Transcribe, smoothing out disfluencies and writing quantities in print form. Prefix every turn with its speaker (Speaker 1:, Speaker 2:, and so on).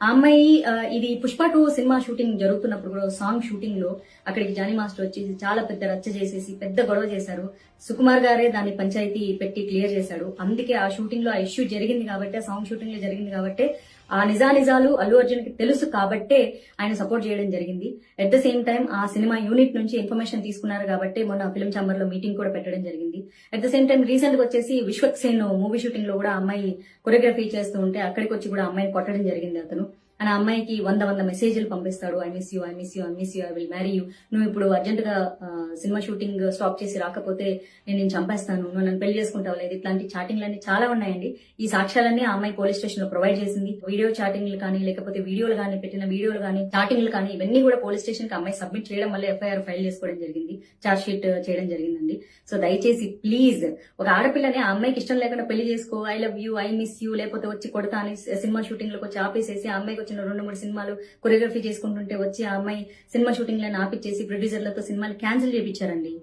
Speaker 1: ఆ అమ్మాయి ఇది పుష్ప 2 సినిమా షూటింగ్ జరుగుతున్నప్పుడు కూడా సాంగ్ షూటింగ్ లో అక్కడికి జానీ మాస్టర్ వచ్చేసి చాలా పెద్ద రచ్చ చేసేసి పెద్ద గొడవ చేశారు. సుకుమార్ గారే దాన్ని పంచాయతీ పెట్టి క్లియర్ చేశాడు. అందుకే ఆ షూటింగ్ లో ఆ ఇష్యూ జరిగింది కాబట్టి, ఆ సాంగ్ షూటింగ్ లో జరిగింది కాబట్టి, ఆ నిజాలు అల్లు అర్జున్ కి తెలుసు కాబట్టే ఆయన సపోర్ట్ చేయడం జరిగింది. అట్ ద సేమ్ టైం ఆ సినిమా యూనిట్ నుంచి ఇన్ఫర్మేషన్ తీసుకున్నారు కాబట్టి మొన్న ఫిల్మ్ ఛాంబర్ లో మీటింగ్ కూడా పెట్టడం జరిగింది. At the same time recent గా వచ్చేసి విశ్వక్సేన్ మూవీ షూటింగ్ లో కూడా అమ్మాయి కొరియోగ్రఫీ చేస్తూ ఉంటే అక్కడికి వచ్చి కూడా అమ్మాయిని కొట్టడం జరిగింది అతను. ఆ అమ్మాయికి 100 మెసేజ్లు పంపిస్తాడు. I miss you, I miss you, I miss you, I will marry you, నువ్వు ఇప్పుడు అర్జెంట్ గా సినిమా షూటింగ్ స్టాప్ చేసి రాకపోతే నేను చంపేస్తాను, నువ్వు నన్ను పెళ్లి చేసుకుంటావు లేదు, ఇట్లాంటి చాటింగ్లన్నీ చాలా ఉన్నాయండి. ఈ సాక్ష్యాలన్నీ ఆ అమ్మాయి పోలీస్ స్టేషన్ లో ప్రొవైడ్ చేసింది. వీడియో చాటింగ్లు కానీ, లేకపోతే వీడియోలు కానీ, పెట్టిన వీడియోలు కానీ, చాటింగ్లు కానీ, ఇవన్నీ కూడా పోలీస్ స్టేషన్ కి అమ్మాయి సబ్మిట్ చేయడం వల్ల ఎఫ్ఐఆర్ ఫైల్ చేసుకోవడం జరిగింది, చార్జ్ షీట్ చేయడం జరిగిందండి. సో దయచేసి ప్లీజ్ ఒక ఆడపిల్లని ఆ అమ్మాయికి ఇష్టం లేకుండా పెళ్లి చేసుకో, I love you, I miss you, లేకపోతే వచ్చి కొడతా అని సినిమా షూటింగ్ లోకి వచ్చి ఆపేసేసి ఆ అమ్మాయికి వచ్చిన 2-3 సినిమాలు కొరియోగ్రఫీ చేసుకుంటుంటే వచ్చి ఆ అమ్మాయి సినిమా షూటింగ్ లను ఆపిచ్చేసి ప్రొడ్యూసర్లతో సినిమాలు క్యాన్సిల్ చేయించారండి.